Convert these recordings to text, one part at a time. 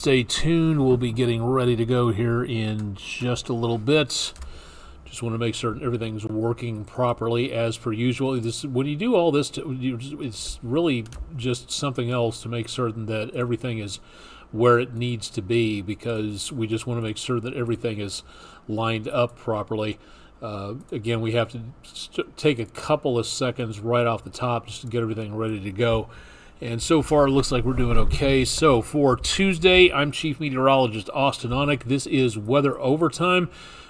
Stay tuned. We'll be getting ready to go here in just a little bit. Just want to make certain everything's working properly as per usual. When you do all this, it's really just something else to make certain that everything is where it needs to be, because we just want to make sure that everything is lined up properly. Again, we have to take a couple of seconds right off the top just to get everything ready to go. And so far, it looks like we're doing okay. So for Tuesday, I'm Chief Meteorologist Austin Onick. This is Weather Overtime,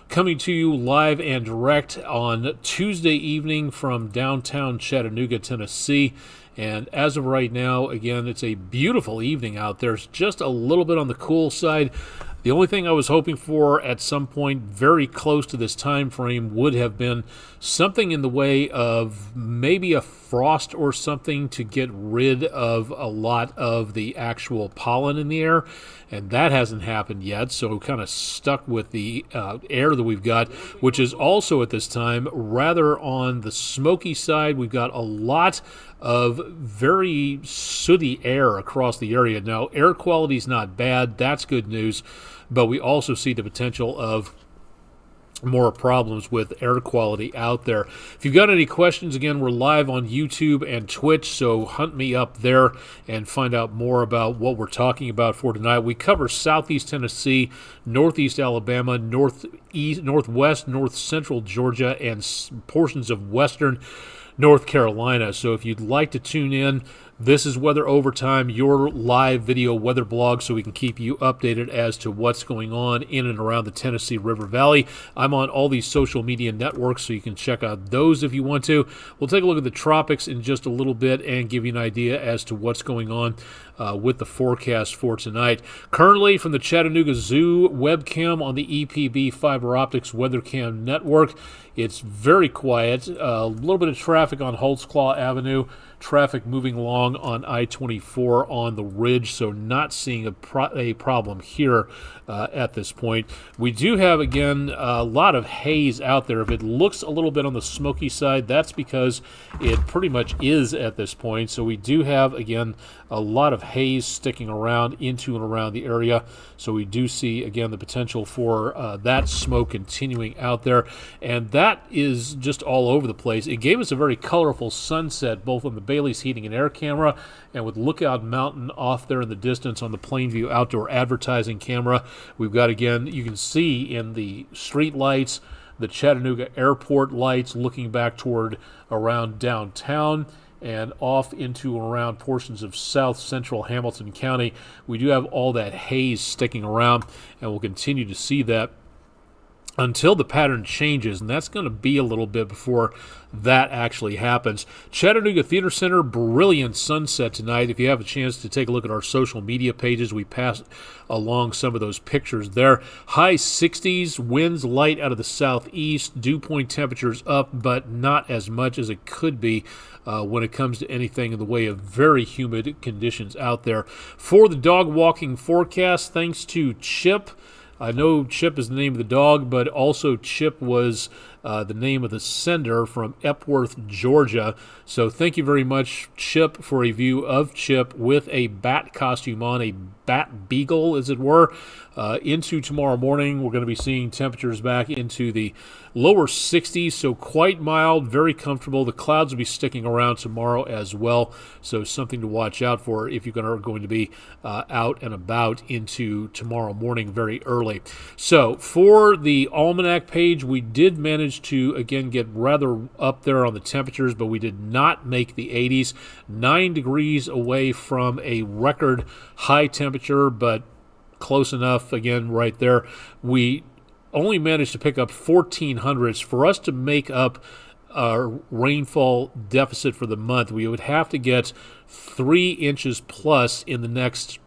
coming to you live and direct on Tuesday evening from downtown Chattanooga, Tennessee. And as of right now, again, it's a beautiful evening out there. It's just a little bit on the cool side. The only thing I was hoping for at some point very close to this time frame would have been something in the way of maybe a frost or something to get rid of a lot of the actual pollen in the air, and that hasn't happened yet, so kind of stuck with the air that we've got, which is also at this time rather on the smoky side. We've got a lot of very sooty air across the area. Now, air quality is not bad. That's good news. But we also see the potential of more problems with air quality out there. If you've got any questions, again, we're live on YouTube and Twitch, so hunt me up there and find out more about what we're talking about for tonight. We cover southeast Tennessee, northeast Alabama, northeast, northwest, north central Georgia, and portions of western North Carolina. So if you'd like to tune in, this is Weather Overtime, your live video weather blog, so we can keep you updated as to what's going on in and around the Tennessee River Valley. I'm on all these social media networks, so you can check out those if you want to. We'll take a look at the tropics in just a little bit and give you an idea as to what's going on with the forecast for tonight. Currently, from the Chattanooga Zoo webcam on the EPB Fiber Optics WeatherCam network, it's very quiet. A little bit of traffic on Holtzclaw Avenue. Traffic moving along on I-24 on the ridge, so not seeing a problem here at this point. We do have, again, a lot of haze out there. If it looks a little bit on the smoky side, that's because it pretty much is at this point. So we do have, again, a lot of haze sticking around into and around the area. So we do see, again, the potential for that smoke continuing out there. And that is just all over the place. It gave us a very colorful sunset, both on the Bailey's Heating and Air camera and with Lookout Mountain off there in the distance on the Plainview Outdoor Advertising camera. We've got, again, you can see in the street lights, the Chattanooga Airport lights looking back toward around downtown and off into and around portions of south central Hamilton County. We do have all that haze sticking around, and we'll continue to see that until the pattern changes, and that's going to be a little bit before that actually happens. Chattanooga Theater Center, brilliant sunset tonight. If you have a chance to take a look at our social media pages, we passed along some of those pictures there. High 60s, winds light out of the southeast, dew point temperatures up, but not as much as it could be when it comes to anything in the way of very humid conditions out there. For the dog walking forecast, thanks to Chip. I know Chip is the name of the dog, but also Chip was the name of the sender from Epworth, Georgia. So thank you very much, Chip, for a view of Chip with a bat costume on, a bat beagle, as it were. Into tomorrow morning, we're going to be seeing temperatures back into the lower 60s, so quite mild, very comfortable. The clouds will be sticking around tomorrow as well, so something to watch out for if you're going to be out and about into tomorrow morning very early. So for the almanac page, we did manage to, again, get rather up there on the temperatures, but we did not make the 80s. 9 degrees away from a record high temperature, but close enough, again, right there. We only managed to pick up 1,400s. For us to make up our rainfall deficit for the month, we would have to get 3 inches plus in the next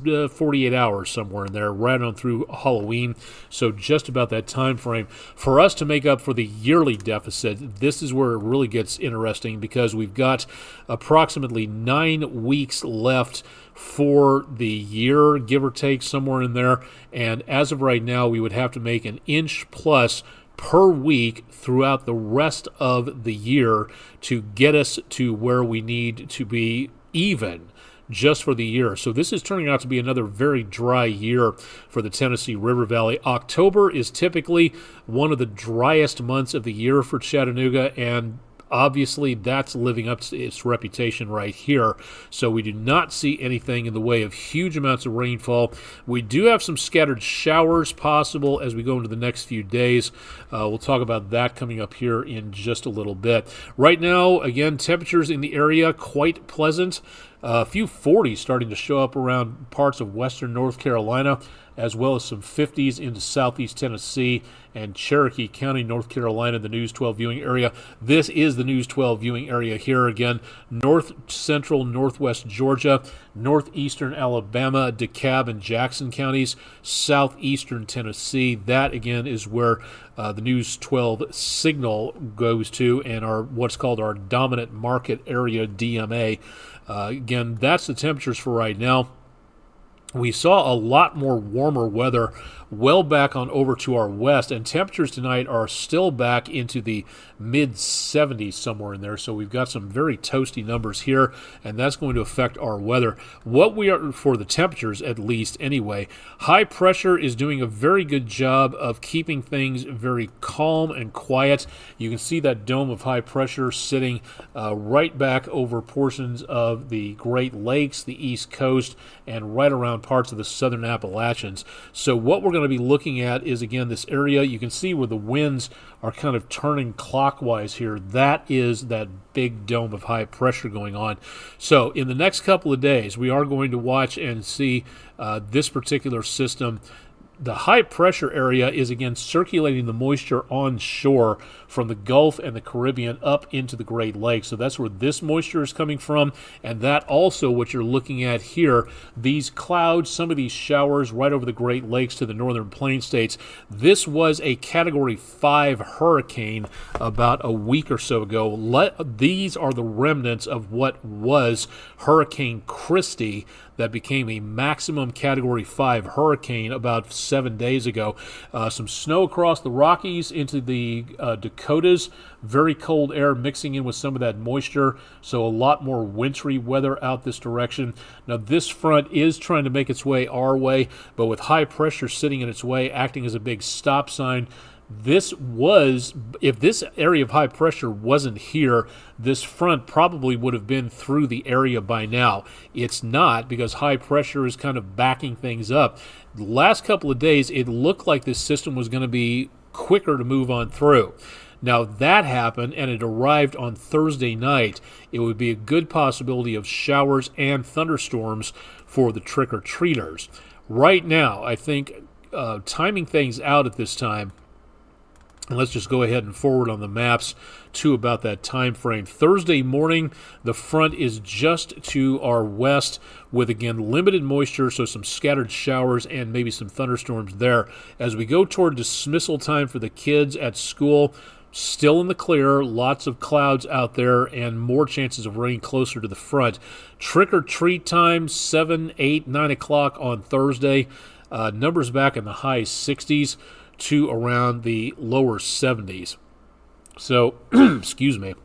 48 hours, somewhere in there, right on through Halloween. So just about that time frame. For us to make up for the yearly deficit, this is where it really gets interesting, because we've got approximately 9 weeks left for the year, give or take, somewhere in there. And as of right now, we would have to make an inch plus per week throughout the rest of the year to get us to where we need to be even just for the year. So this is turning out to be another very dry year for the Tennessee River Valley. October is typically one of the driest months of the year for Chattanooga, and obviously that's living up to its reputation right here. So we do not see anything in the way of huge amounts of rainfall. We do have some scattered showers possible as we go into the next few days. We'll talk about that coming up here in just a little bit. Right now, again, temperatures in the area quite pleasant. A few 40s starting to show up around parts of western North Carolina, as well as some 50s into southeast Tennessee and Cherokee County, North Carolina, the News 12 viewing area. This is the News 12 viewing area here again. North central, northwest Georgia, northeastern Alabama, DeKalb and Jackson counties, southeastern Tennessee. That again is where the News 12 signal goes to, and our what's called our dominant market area, DMA. Again, that's the temperatures for right now. We saw a lot more warmer weather well back on over to our west, and temperatures tonight are still back into the mid-70s somewhere in there. So we've got some very toasty numbers here, and that's going to affect our weather. What we are, for the temperatures at least anyway, high pressure is doing a very good job of keeping things very calm and quiet. You can see that dome of high pressure sitting right back over portions of the Great Lakes, the East Coast, and right around parts of the southern Appalachians. So what we're going to be looking at is, again, this area. You can see where the winds are kind of turning clockwise here. That is that big dome of high pressure going on. So in the next couple of days, we are going to watch and see this particular system. The high pressure area is again circulating the moisture onshore from the Gulf and the Caribbean up into the Great Lakes. So that's where this moisture is coming from, and that also what you're looking at here, these clouds, some of these showers right over the Great Lakes to the northern plain states. This was a Category 5 hurricane about a week or so ago. These are the remnants of what was Hurricane Christy that became a maximum Category 5 hurricane about 7 days ago. Some snow across the Rockies into the Dakotas, very cold air mixing in with some of that moisture, so a lot more wintry weather out this direction. Now this front is trying to make its way our way, but with high pressure sitting in its way, acting as a big stop sign. If this area of high pressure wasn't here, this front probably would have been through the area by now. It's not, because high pressure is kind of backing things up. The last couple of days, it looked like this system was going to be quicker to move on through. Now that happened, and it arrived on Thursday night. It would be a good possibility of showers and thunderstorms for the trick-or-treaters. Right now, I think timing things out at this time, and let's just go ahead and forward on the maps to about that time frame. Thursday morning, the front is just to our west with, again, limited moisture, so some scattered showers and maybe some thunderstorms there. As we go toward dismissal time for the kids at school, still in the clear, lots of clouds out there, and more chances of rain closer to the front. Trick-or-treat time, 7, 8, 9 o'clock on Thursday. Numbers back in the high 60s. To around the lower 70s. So, excuse me,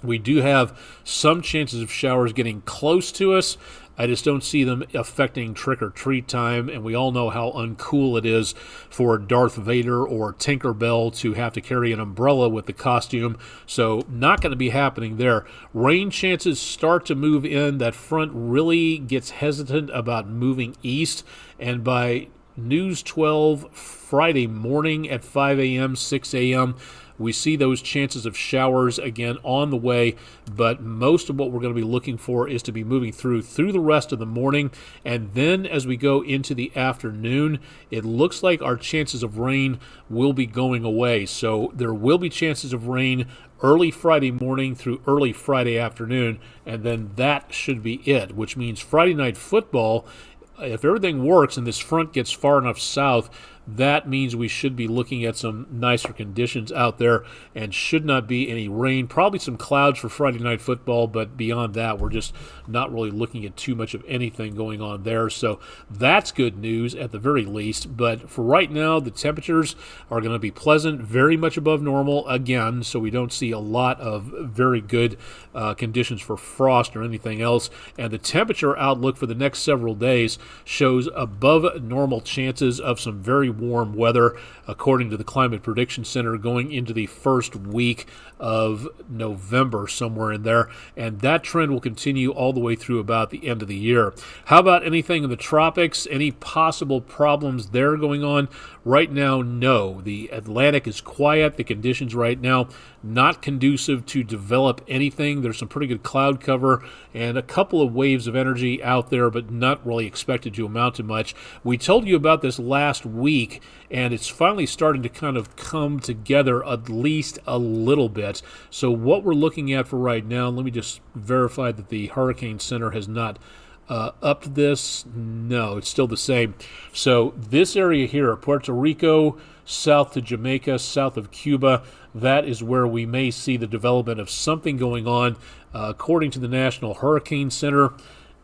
we do have some chances of showers getting close to us. I just don't see them affecting trick-or-treat time, and we all know how uncool it is for Darth Vader or Tinkerbell to have to carry an umbrella with the costume, so not going to be happening there. Rain chances start to move in. That front really gets hesitant about moving east, and by News 12 Friday morning at 5 a.m., 6 a.m., we see those chances of showers again on the way, but most of what we're going to be looking for is to be moving through the rest of the morning, and then as we go into the afternoon, it looks like our chances of rain will be going away. So there will be chances of rain early Friday morning through early Friday afternoon, and then that should be it, which means Friday night football, if everything works and this front gets far enough south, that means we should be looking at some nicer conditions out there and should not be any rain. Probably some clouds for Friday Night Football, but beyond that, we're just not really looking at too much of anything going on there. So that's good news at the very least. But for right now, the temperatures are going to be pleasant, very much above normal again, so we don't see a lot of very good conditions for frost or anything else. And the temperature outlook for the next several days shows above normal chances of some very warm weather, according to the Climate Prediction Center, going into the first week of November, somewhere in there. And that trend will continue all the way through about the end of the year. How about anything in the tropics? Any possible problems there going on? Right now, no. The Atlantic is quiet. The conditions right now not conducive to develop anything. There's some pretty good cloud cover and a couple of waves of energy out there, but not really expected to amount to much. We told you about this last week, and it's finally starting to kind of come together at least a little bit. So what we're looking at for right now, let me just verify that the Hurricane Center has not upped this. No, it's still the same. So this area here, Puerto Rico, south to Jamaica, south of Cuba, that is where we may see the development of something going on. According to the National Hurricane Center,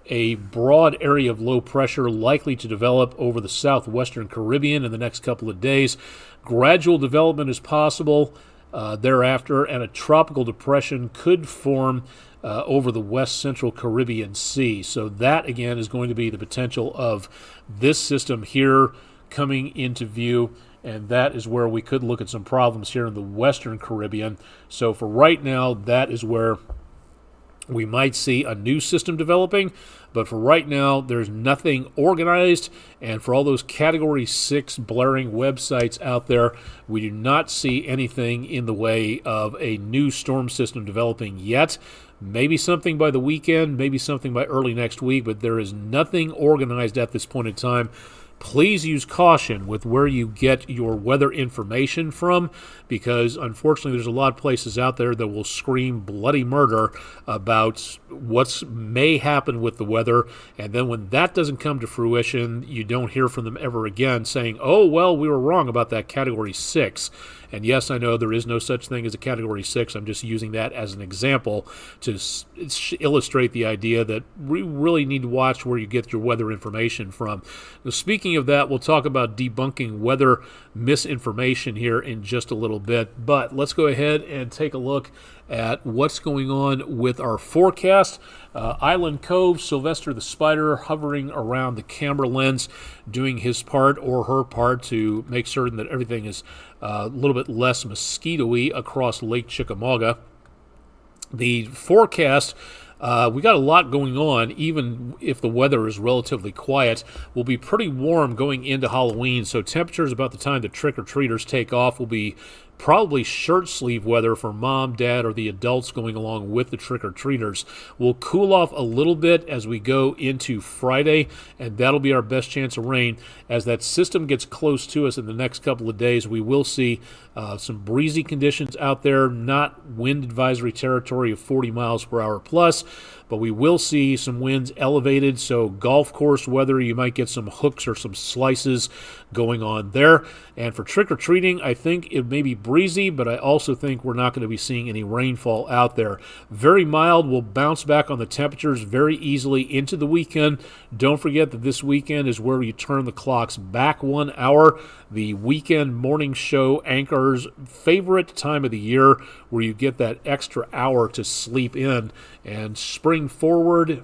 a broad area of low pressure likely to develop over the southwestern Caribbean in the next couple of days. Gradual development is possible thereafter, and a tropical depression could form over the west central Caribbean Sea. So that, again, is going to be the potential of this system here coming into view, and that is where we could look at some problems here in the western Caribbean. So for right now, that is where we might see a new system developing, but for right now, there's nothing organized, and for all those Category 6 blaring websites out there, we do not see anything in the way of a new storm system developing yet. Maybe something by the weekend, maybe something by early next week, but there is nothing organized at this point in time. Please use caution with where you get your weather information from, because unfortunately there's a lot of places out there that will scream bloody murder about what may happen with the weather, and then when that doesn't come to fruition, you don't hear from them ever again saying, oh, well, we were wrong about that Category 6. And yes, I know there is no such thing as a Category 6. I'm just using that as an example to illustrate the idea that we really need to watch where you get your weather information from. Now, speaking of that, we'll talk about debunking weather misinformation here in just a little bit. But let's go ahead and take a look at what's going on with our forecast. Island Cove, Sylvester the Spider hovering around the camera lens, doing his part or her part to make certain that everything is a little bit less mosquito-y across Lake Chickamauga. The forecast, we got a lot going on, even if the weather is relatively quiet. Will be pretty warm going into Halloween, so temperatures about the time the trick-or-treaters take off will be probably shirt sleeve weather for mom, dad, or the adults going along with the trick-or-treaters. We'll cool off a little bit as we go into Friday, and that'll be our best chance of rain. As that system gets close to us in the next couple of days, we will see some breezy conditions out there, not wind advisory territory of 40 miles per hour plus, but we will see some winds elevated, so golf course weather, you might get some hooks or some slices going on there. And for trick-or-treating, I think it may be breezy, but I also think we're not going to be seeing any rainfall out there. Very mild. We'll bounce back on the temperatures very easily into the weekend. Don't forget that this weekend is where you turn the clocks back 1 hour. The weekend morning show anchor's favorite time of the year, where you get that extra hour to sleep in. And spring forward,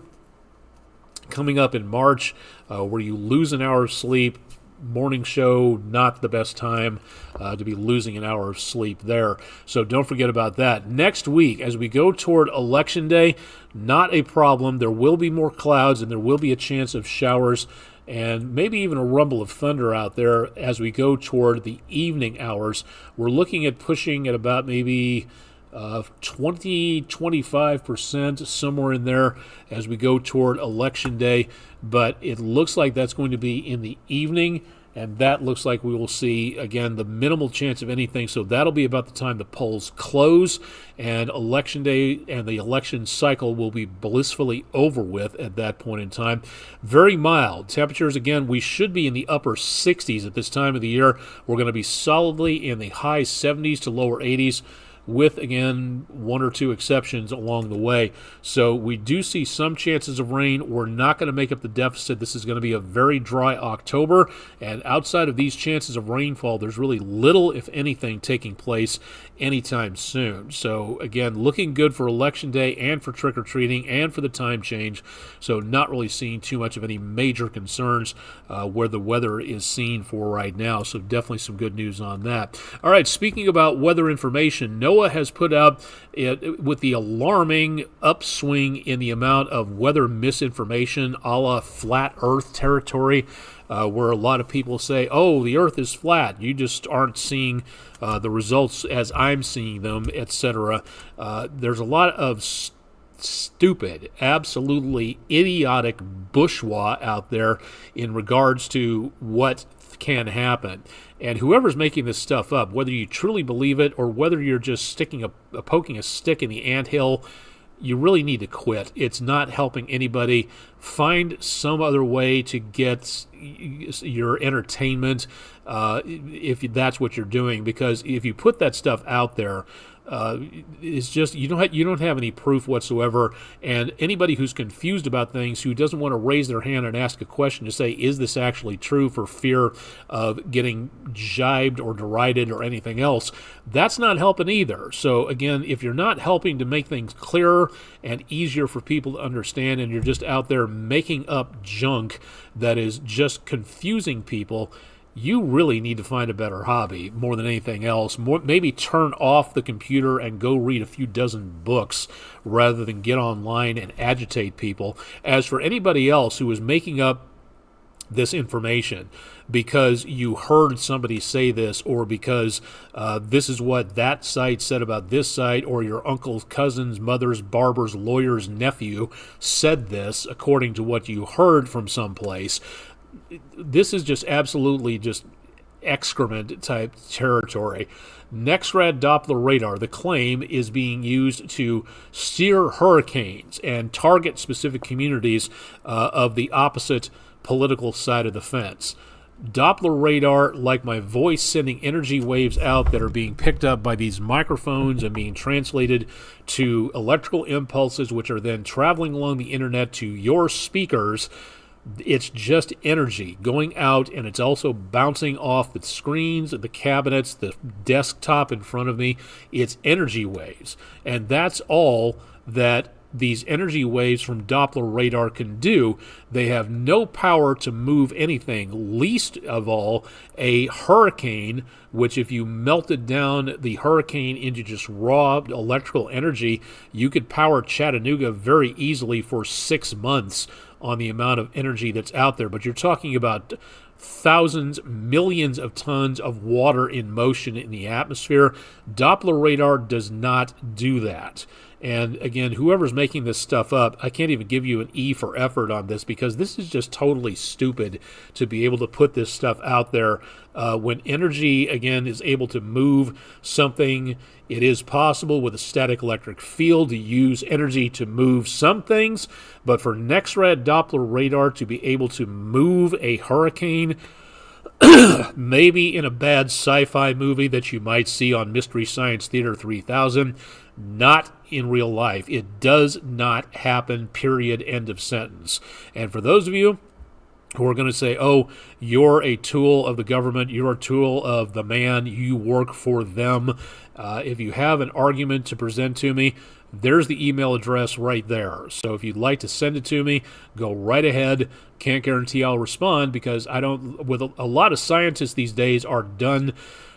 coming up in March, where you lose an hour of sleep. Morning show, not the best time to be losing an hour of sleep there. So don't forget about that. Next week, as we go toward Election Day, not a problem. There will be more clouds, and there will be a chance of showers and maybe even a rumble of thunder out there as we go toward the evening hours. We're looking at pushing at about maybe 20-25%, somewhere in there as we go toward Election Day, but it looks like that's going to be in the evening, and that looks like we will see, again, the minimal chance of anything. So that'll be about the time the polls close, and Election Day and the election cycle will be blissfully over with at that point in time. Very mild. Temperatures, again, we should be in the upper 60s at this time of the year. We're going to be solidly in the high 70s to lower 80s, with, again, one or two exceptions along the way. So we do see some chances of rain. We're not going to make up the deficit. This is going to be a very dry October, and outside of these chances of rainfall, there's really little, if anything, taking place anytime soon. So, again, looking good for Election Day and for trick-or-treating and for the time change. So not really seeing too much of any major concerns where the weather is seen for right now. So definitely some good news on that. All right, speaking about weather information, NOAA has put out, with the alarming upswing in the amount of weather misinformation a la flat Earth territory, where a lot of people say, oh, the Earth is flat. You just aren't seeing the results as I'm seeing them, etc. There's a lot of stupid, absolutely idiotic bourgeois out there in regards to what can happen. And whoever's making this stuff up, whether you truly believe it or whether you're just poking a stick in the anthill, you really need to quit. It's not helping anybody. Find some other way to get your entertainment if that's what you're doing, because if you put that stuff out there, it's just you don't have any proof whatsoever, and anybody who's confused about things, who doesn't want to raise their hand and ask a question to say, is this actually true, for fear of getting jibed or derided or anything else, that's not helping either. So again, if you're not helping to make things clearer and easier for people to understand, and you're just out there making up junk that is just confusing people, you really need to find a better hobby more than anything else. Maybe turn off the computer and go read a few dozen books rather than get online and agitate people. As for anybody else who is making up this information because you heard somebody say this, or because this is what that site said about this site, or your uncle's cousin's mother's barber's lawyer's nephew said this according to what you heard from someplace, this is just absolutely just excrement type territory. NEXRAD Doppler radar, the claim, is being used to steer hurricanes and target specific communities of the opposite political side of the fence. Doppler radar, like my voice, sending energy waves out that are being picked up by these microphones and being translated to electrical impulses, which are then traveling along the internet to your speakers. It's just energy going out, and it's also bouncing off the screens, the cabinets, the desktop in front of me. It's energy waves, and that's all that these energy waves from Doppler radar can do. They have no power to move anything, least of all a hurricane, which if you melted down the hurricane into just raw electrical energy, you could power Chattanooga very easily for 6 months on the amount of energy that's out there. But you're talking about thousands, millions of tons of water in motion in the atmosphere. Doppler radar does not do that. And again, whoever's making this stuff up, I can't even give you an E for effort on this, because this is just totally stupid to be able to put this stuff out there. When energy, again, is able to move something, it is possible with a static electric field to use energy to move some things, but for NEXRAD Doppler radar to be able to move a hurricane, maybe in a bad sci-fi movie that you might see on Mystery Science Theater 3000, not in real life. It does not happen, period, end of sentence. And for those of you who are going to say, oh, you're a tool of the government, you're a tool of the man, you work for them, if you have an argument to present to me, there's the email address right there. So if you'd like to send it to me, go right ahead. Can't guarantee I'll respond, because I don't, with a lot of scientists these days are done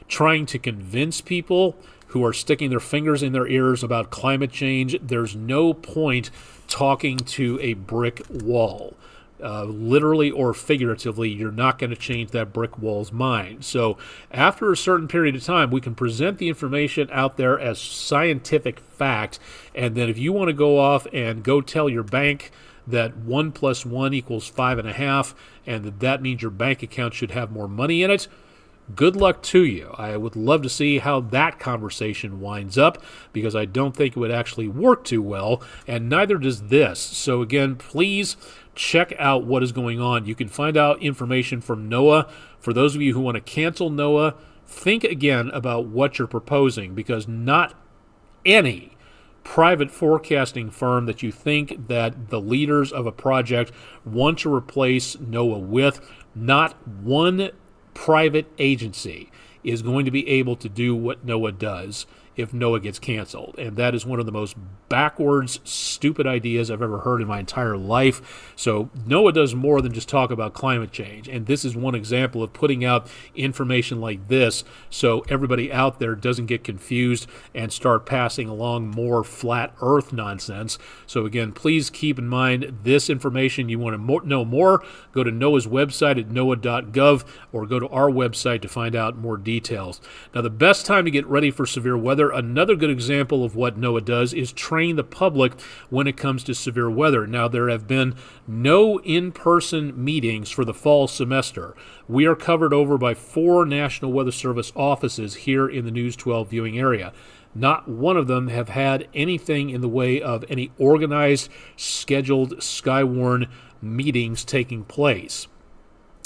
trying to convince people who are sticking their fingers in their ears about climate change. There's no point talking to a brick wall. Literally or figuratively, you're not going to change that brick wall's mind. So after a certain period of time, we can present the information out there as scientific fact, and then if you want to go off and go tell your bank that 1 + 1 = 5.5, and that means your bank account should have more money in it. Good luck to you. I would love to see how that conversation winds up, because I don't think it would actually work too well, and neither does this. So again, please check out what is going on. You can find out information from NOAA. For those of you who want to cancel NOAA, think again about what you're proposing, because not any private forecasting firm that you think that the leaders of a project want to replace NOAA with, not one private agency is going to be able to do what NOAA does if NOAA gets canceled. And that is one of the most backwards, stupid ideas I've ever heard in my entire life. So NOAA does more than just talk about climate change. And this is one example of putting out information like this so everybody out there doesn't get confused and start passing along more flat earth nonsense. So again, please keep in mind this information. You want to know more, go to NOAA's website at noaa.gov or go to our website to find out more details. Now, the best time to get ready for severe weather, another good example of what NOAA does is train the public when it comes to severe weather. Now, there have been no in-person meetings for the fall semester. We are covered over by 4 National Weather Service offices here in the News 12 viewing area. Not one of them have had anything in the way of any organized, scheduled Skywarn meetings taking place.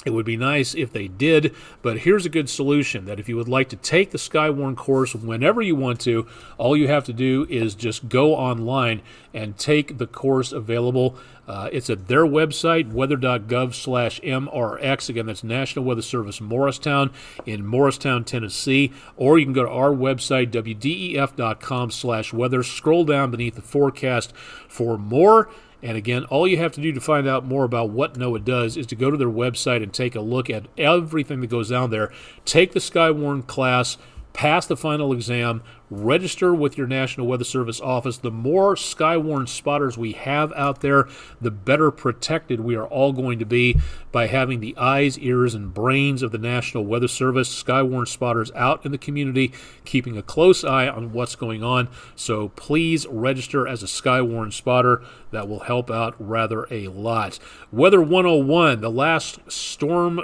It would be nice if they did, but here's a good solution, that if you would like to take the Skywarn course whenever you want to, all you have to do is just go online and take the course available. It's at their website, weather.gov/MRX. Again, that's National Weather Service Morristown in Morristown, Tennessee. Or you can go to our website, wdef.com/weather. Scroll down beneath the forecast for more. And again, all you have to do to find out more about what NOAA does is to go to their website and take a look at everything that goes down there. Take the Skywarn class, pass the final exam, register with your National Weather Service office. The more Skywarn spotters we have out there, the better protected we are all going to be by having the eyes, ears, and brains of the National Weather Service, Skywarn spotters out in the community, keeping a close eye on what's going on. So please register as a Skywarn spotter. That will help out rather a lot. Weather 101, the last storm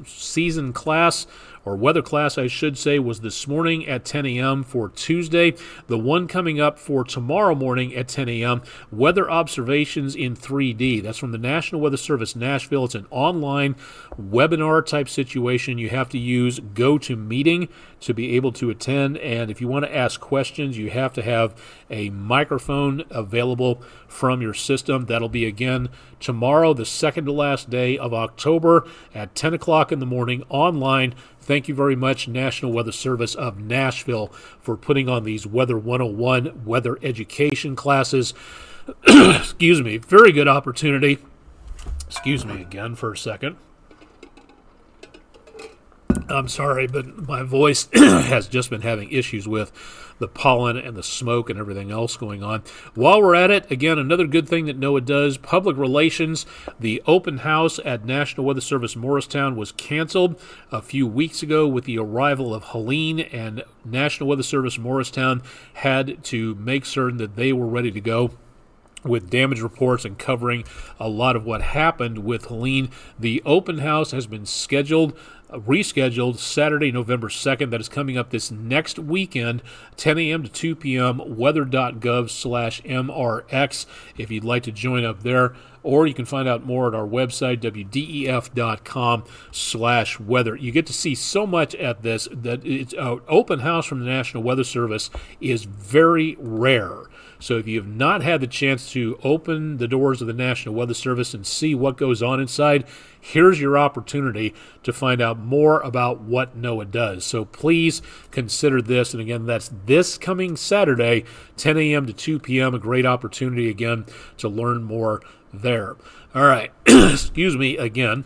season class, or weather class, I should say, was this morning at 10 a.m. for Tuesday. The one coming up for tomorrow morning at 10 a.m., weather observations in 3D. That's from the National Weather Service Nashville. It's an online webinar type situation. You have to use GoToMeeting to be able to attend, and if you want to ask questions, you have to have a microphone available from your system. That'll be again tomorrow, the second to last day of October at 10 o'clock in the morning online. Thank you very much, National Weather Service of Nashville, for putting on these Weather 101 weather education classes. Excuse me, very good opportunity. Excuse me again for a second. I'm sorry, but my voice has just been having issues with the pollen and the smoke and everything else going on. While we're at it, again, another good thing that NOAA does, public relations. The open house at National Weather Service Morristown was canceled a few weeks ago with the arrival of Helene, and National Weather Service Morristown had to make certain that they were ready to go with damage reports and covering a lot of what happened with Helene. The open house has been rescheduled Saturday, November 2nd. That is coming up this next weekend, 10 a.m. to 2 p.m., weather.gov/MRX, if you'd like to join up there. Or you can find out more at our website, wdef.com/weather. You get to see so much at this that it's an open house from the National Weather Service is very rare. So if you have not had the chance to open the doors of the National Weather Service and see what goes on inside, here's your opportunity to find out more about what NOAA does. So please consider this. And again, that's this coming Saturday, 10 a.m. to 2 p.m., a great opportunity again to learn more there. All right, excuse me again.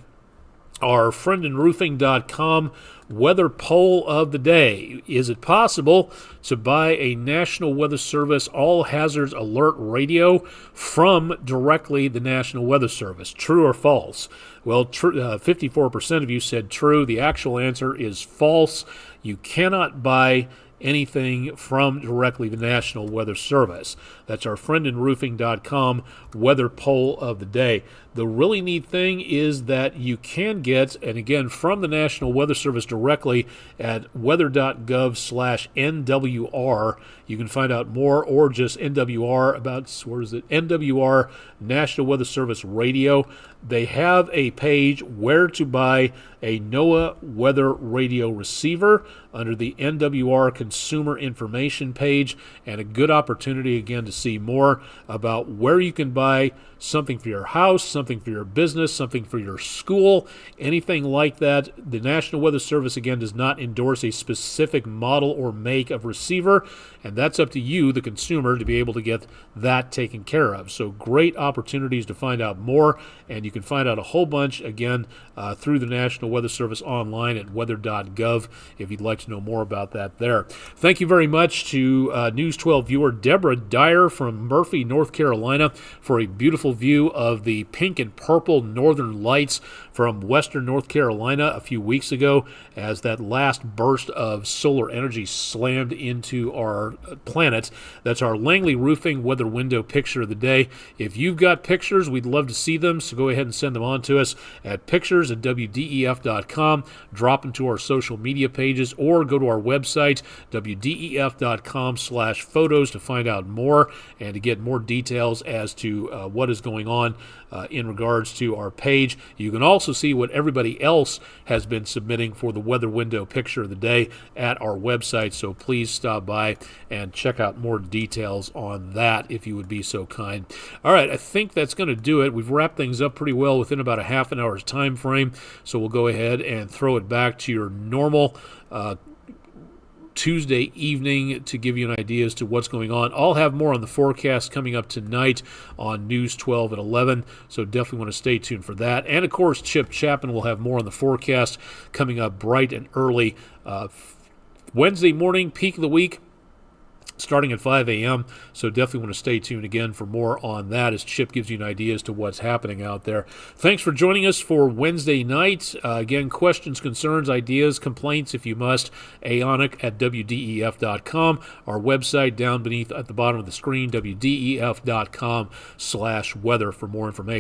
Our friend in roofing.com weather poll of the day. Is it possible to buy a National Weather Service all hazards alert radio from directly the National Weather Service? True or false? Well, 54% of you said true. The actual answer is false. You cannot buy anything from directly the National Weather Service. That's our friendinroofing.com weather poll of the day. The really neat thing is that you can get, and again, from the National Weather Service directly at weather.gov/NWR. You can find out more, or just NWR about, where is it? NWR, National Weather Service Radio. They have a page where to buy a NOAA weather radio receiver under the NWR Consumer Information page, and a good opportunity again to see more about where you can buy something for your house, something for your business, something for your school, anything like that. The National Weather Service again does not endorse a specific model or make of receiver, and that's up to you, the consumer, to be able to get that taken care of. So great opportunities to find out more, and you can find out a whole bunch again through the National Weather Service online at weather.gov if you'd like to know more about that there. Thank you very much to News 12 viewer Deborah Dyer from Murphy, North Carolina, for a beautiful view of the pink and purple northern lights from western North Carolina a few weeks ago as that last burst of solar energy slammed into our planet. That's our Langley Roofing weather window picture of the day. If you've got pictures, we'd love to see them, so go ahead and send them on to us at pictures@wdef.com. Drop them to our social media pages, or go to our website, wdef.com/photos, to find out more and to get more details as to what is going on in regards to our page. You can also see what everybody else has been submitting for the weather window picture of the day at our website, so please stop by and check out more details on that if you would be so kind. All right, I think that's going to do it. We've wrapped things up pretty well within about a half an hour's time frame, so we'll go ahead and throw it back to your normal Tuesday evening to give you an idea as to what's going on. I'll have more on the forecast coming up tonight on News 12 at 11, so definitely want to stay tuned for that. And, of course, Chip Chapman will have more on the forecast coming up bright and early Wednesday morning, peak of the week, starting at 5 a.m., so definitely want to stay tuned again for more on that as Chip gives you an idea as to what's happening out there. Thanks for joining us for Wednesday night. Again, questions, concerns, ideas, complaints, if you must, aonic@wdef.com. Our website down beneath at the bottom of the screen, wdef.com/weather for more information.